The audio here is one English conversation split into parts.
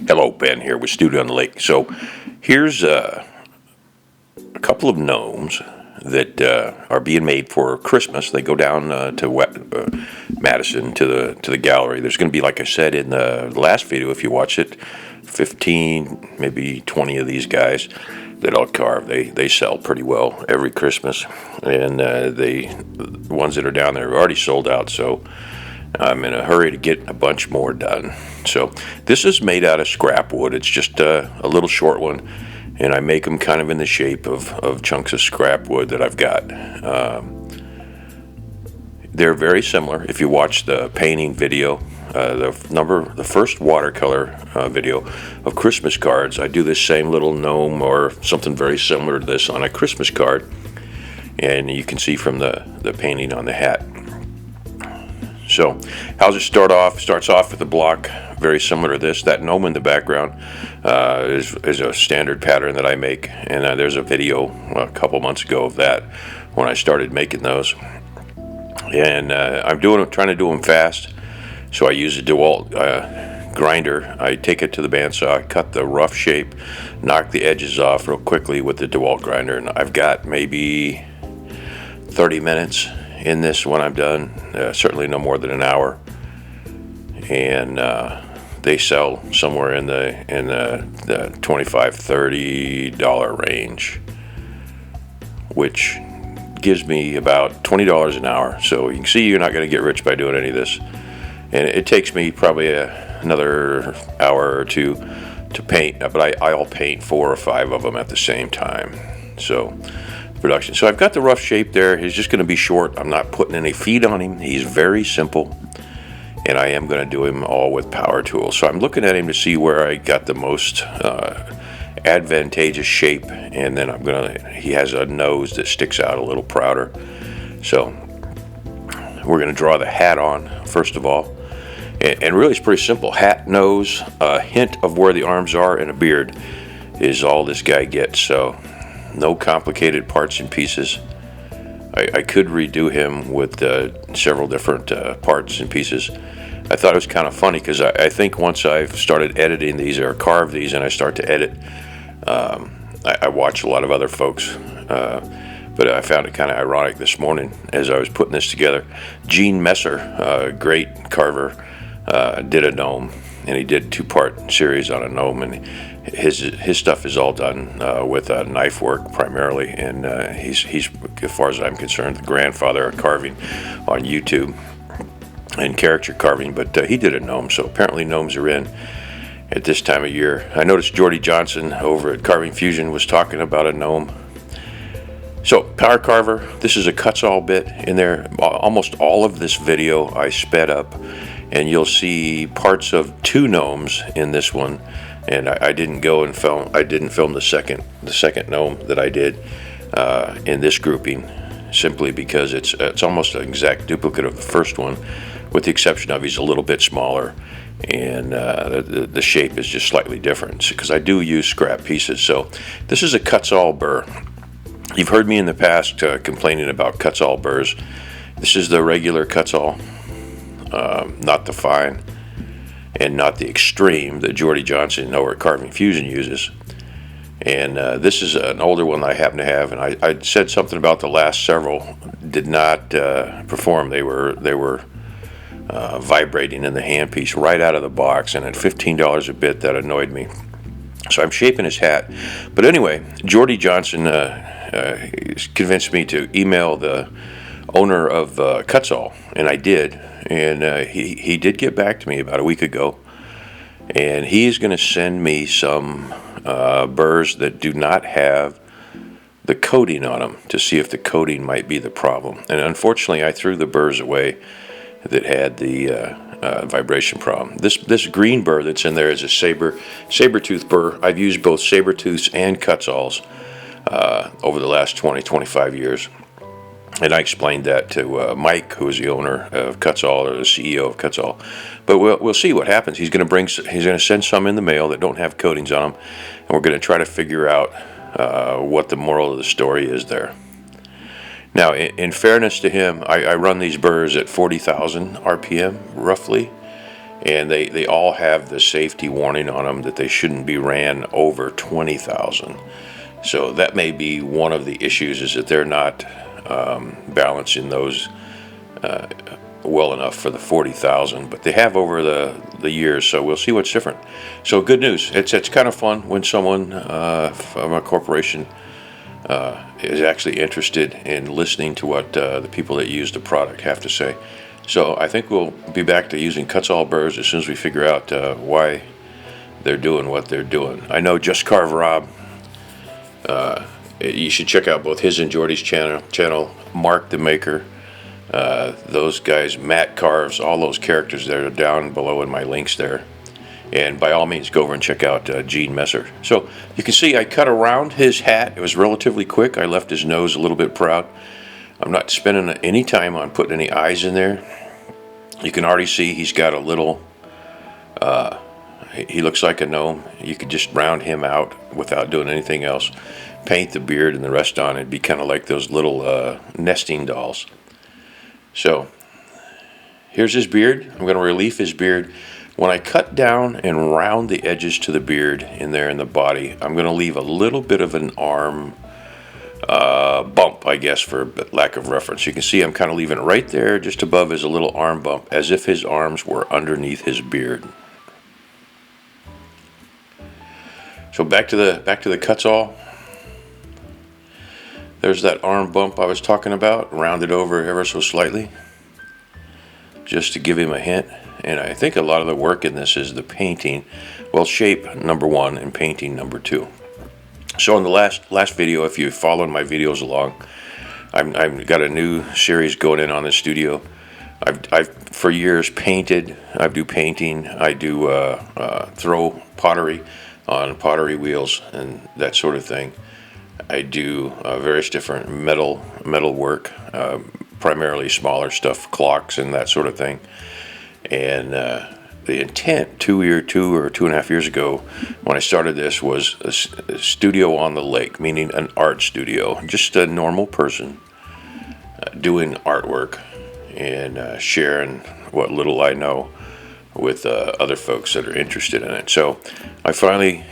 Hello, Ben here with Studio on the Lake. So here's a couple of gnomes that are being made for Christmas. They go down to Madison to the gallery. There's going to be, like I said in the last video, if you watch it, 15, maybe 20 of these guys that I'll carve. They sell pretty well every Christmas, and the ones that are down there are already sold out. So I'm in a hurry to get a bunch more done. So this is made out of scrap wood. It's just a little short one, and I make them kind of in the shape of chunks of scrap wood that I've got. They're very similar. If you watch the painting video, the first watercolor video of Christmas cards, I do this same little gnome or something very similar to this on a Christmas card, and you can see from the painting on the hat. So, how's it start off? Starts off with a block very similar to this. That gnome in the background is a standard pattern that I make, and there's a video a couple months ago of that when I started making those. And I'm trying to do them fast, so I use a DeWalt grinder. I take it to the bandsaw, cut the rough shape, knock the edges off real quickly with the DeWalt grinder, and I've got maybe 30 minutes in this when I'm done, certainly no more than an hour. And they sell somewhere in the $25-$30 range, which gives me about $20 an hour. So you can see you're not going to get rich by doing any of this. And it takes me probably another hour or two to paint, but I'll paint 4 or 5 of them at the same time. So production. So I've got the rough shape there. He's just going to be short. I'm not putting any feet on him. He's very simple, and I am going to do him all with power tools. So I'm looking at him to see where I got the most advantageous shape, and then he has a nose that sticks out a little prouder. So we're going to draw the hat on first of all, and really it's pretty simple. Hat, nose, a hint of where the arms are, and a beard is all this guy gets. So no complicated parts and pieces. I could redo him with several different parts and pieces. I thought it was kind of funny because I think once I've started editing these or carve these and I start to edit, I watch a lot of other folks, but I found it kind of ironic this morning as I was putting this together. Gene Messer, a great carver, did a gnome, and he did 2-part series on a gnome, and his stuff is all done with knife work primarily, and he's, as far as I'm concerned, the grandfather of carving on YouTube and caricature carving. But he did a gnome, so apparently gnomes are in at this time of year. I noticed Jordy Johnson over at Carving Fusion was talking about a gnome. So power carver, this is a cuts-all bit in there. Almost all of this video I sped up, and you'll see parts of 2 gnomes in this one. And I didn't go and film. I didn't film the second gnome that I did in this grouping, simply because it's almost an exact duplicate of the first one, with the exception of he's a little bit smaller, and the shape is just slightly different. Because I do use scrap pieces. So this is a cuts-all burr. You've heard me in the past complaining about cuts-all burrs. This is the regular cuts-all, not the fine, and not the extreme that Jordy Johnson over at Carving Fusion uses. And this is an older one I happen to have, and I said something about the last several did not perform. They were vibrating in the handpiece right out of the box, and at $15 a bit, that annoyed me. So I'm shaping his hat. But anyway, Jordy Johnson convinced me to email the owner of Cuts-All, and I did. And he did get back to me about a week ago, and he's going to send me some burrs that do not have the coating on them to see if the coating might be the problem. And unfortunately, I threw the burrs away that had the vibration problem. This green burr that's in there is a saber-tooth burr. I've used both saber-tooths and Cuts-Alls over the last 20-25 years. And I explained that to Mike, who is the owner of Cuts-All, or the CEO of Cuts-All. But we'll see what happens. He's going to send some in the mail that don't have coatings on them, and we're going to try to figure out what the moral of the story is there. Now, in fairness to him, I run these burrs at 40,000 RPM roughly, and they all have the safety warning on them that they shouldn't be ran over 20,000. So that may be one of the issues, is that they're not balancing those well enough for the 40,000, but they have over the years, so we'll see what's different. So good news. It's kind of fun when someone from a corporation is actually interested in listening to what the people that use the product have to say. So I think we'll be back to using Cuts-All burrs as soon as we figure out why they're doing what they're doing. I know Just Carve Rob. You should check out both his and Jordy's channel. Mark the Maker. Those guys, Matt Carves, all those characters that are down below in my links there. And by all means, go over and check out Gene Messer. So you can see I cut around his hat. It was relatively quick. I left his nose a little bit proud. I'm not spending any time on putting any eyes in there. You can already see he's got a little, he looks like a gnome. You could just round him out without doing anything else. Paint the beard and the rest on. It'd be kind of like those little nesting dolls. So here's his beard. I'm going to relief his beard. When I cut down and round the edges to the beard in there in the body, I'm going to leave a little bit of an arm bump, I guess, for lack of reference. You can see I'm kind of leaving it right there, just above his little arm bump, as if his arms were underneath his beard. So back to the Cuts-All. There's that arm bump I was talking about, rounded over ever so slightly, just to give him a hint. And I think a lot of the work in this is the painting, well, shape number one and painting number two. So in the last video, if you followed my videos along, I've got a new series going in on the studio. I've for years painted. I do painting. I do throw pottery on pottery wheels and that sort of thing. I do various different metal work, primarily smaller stuff, clocks and that sort of thing. And the intent 2 or 2.5 years ago when I started this was a studio on the lake, meaning an art studio, just a normal person doing artwork and sharing what little I know with other folks that are interested in it. So I finally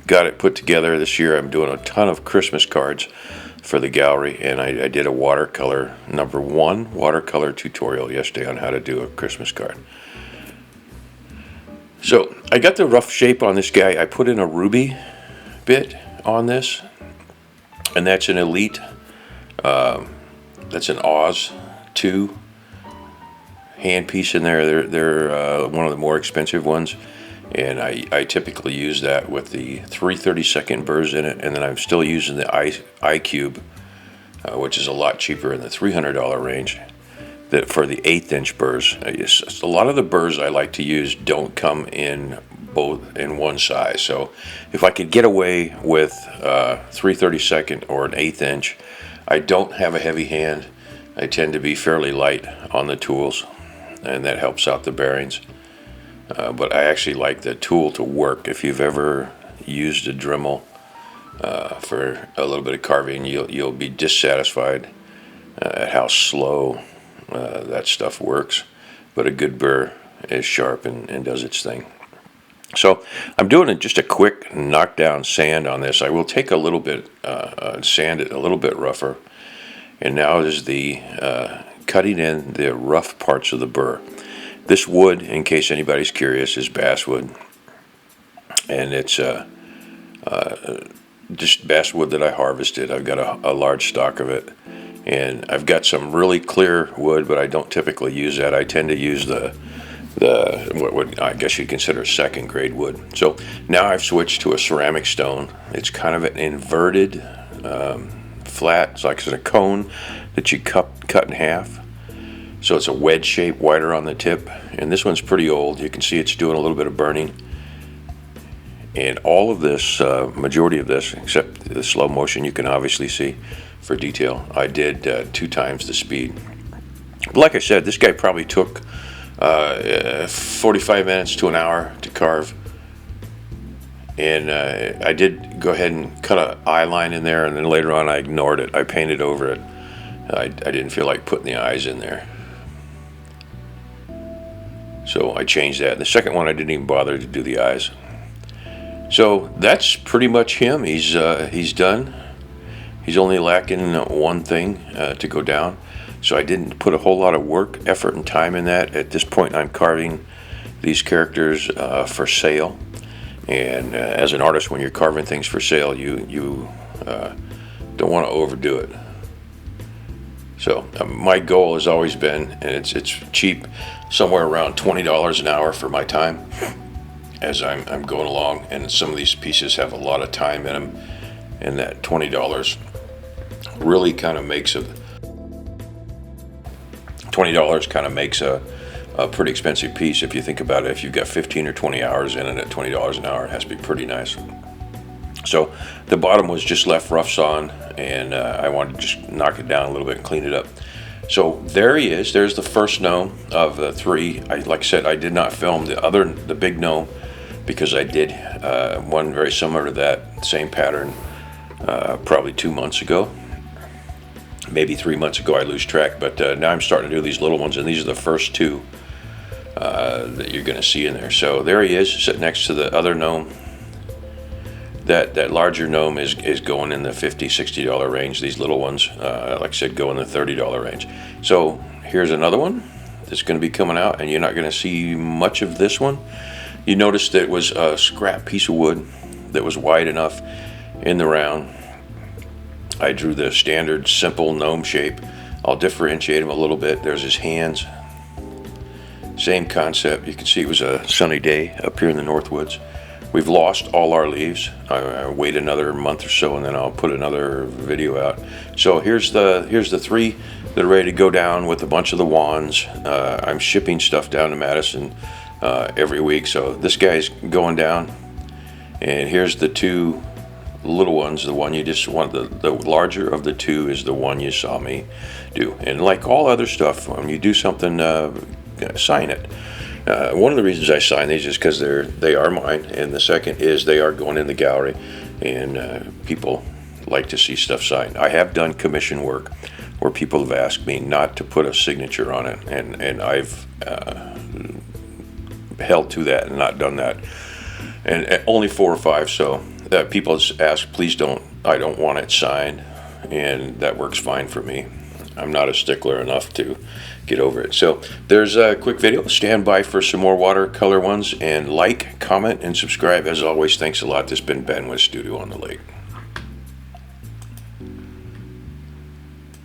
got it put together this year. I'm doing a ton of Christmas cards for the gallery, and I did a watercolor number one watercolor tutorial yesterday on how to do a Christmas card. So I got the rough shape on this guy. I put in a ruby bit on this, and that's an Elite. That's an Oz 2 hand piece in there. They're one of the more expensive ones, and I typically use that with the 3/32 burrs in it, and then I'm still using the iCube, which is a lot cheaper in the $300 range. That for the 1/8 inch burrs. A lot of the burrs I like to use don't come in both in one size. So if I could get away with 3/32 or an 1/8 inch, I don't have a heavy hand. I tend to be fairly light on the tools, and that helps out the bearings. But I actually like the tool to work. If you've ever used a Dremel for a little bit of carving, you'll be dissatisfied at how slow that stuff works, but a good burr is sharp and does its thing. So I'm doing just a quick knockdown sand on this. I will take a little bit, sand it a little bit rougher, and now is the cutting in the rough parts of the burr. This wood, in case anybody's curious, is basswood, and it's just basswood that I harvested. I've got a large stock of it. And I've got some really clear wood, but I don't typically use that. I tend to use the what I guess you'd consider second grade wood. So now I've switched to a ceramic stone. It's kind of an inverted flat. It's like a cone that you cut in half. So it's a wedge shape, wider on the tip. And this one's pretty old. You can see it's doing a little bit of burning. And all of this, majority of this, except the slow motion, you can obviously see for detail, I did 2 times the speed. But like I said, this guy probably took 45 minutes to an hour to carve. And I did go ahead and cut an eye line in there, and then later on I ignored it. I painted over it. I didn't feel like putting the eyes in there. So I changed that. The second one I didn't even bother to do the eyes. So that's pretty much him. He's done. He's only lacking one thing to go down. So I didn't put a whole lot of work, effort, and time in that. At this point, I'm carving these characters for sale. And as an artist, when you're carving things for sale, you don't want to overdo it. So my goal has always been, and it's cheap, somewhere around $20 an hour for my time as I'm going along. And some of these pieces have a lot of time in them, and that $20 really kind of makes a pretty expensive piece. If you think about it, if you've got 15 or 20 hours in it at $20 an hour, it has to be pretty nice. So the bottom was just left rough sawn, and I wanted to just knock it down a little bit and clean it up. So there he is. There's the first gnome of the three. Like I said, I did not film the big gnome, because I did one very similar to that same pattern probably 2 months ago. Maybe 3 months ago, I lose track, but now I'm starting to do these little ones, and these are the first two that you're going to see in there. So there he is, sitting next to the other gnome. That larger gnome is going in the $50-$60 range. These little ones, like I said, go in the $30 range. So here's another one that's going to be coming out, and you're not going to see much of this one. You noticed that it was a scrap piece of wood that was wide enough in the round. I drew the standard simple gnome shape. I'll differentiate him a little bit. There's his hands. Same concept. You can see it was a sunny day up here in the Northwoods. We've lost all our leaves. I wait another month or so, and then I'll put another video out. So here's the three that are ready to go down with a bunch of the wands. I'm shipping stuff down to Madison every week, so this guy's going down. And here's the two little ones. The one you just want, the larger of the two is the one you saw me do. And like all other stuff, when you do something, sign it. One of the reasons I sign these is because they are mine, and the second is they are going in the gallery, and people like to see stuff signed. I have done commission work where people have asked me not to put a signature on it, and I've held to that and not done that. And only 4 or 5. So people ask, please don't. I don't want it signed, and that works fine for me. I'm not a stickler enough to get over it. So there's a quick video. Stand by for some more watercolor ones, and like, comment, and subscribe. As always, thanks a lot. This has been Ben with Studio on the Lake.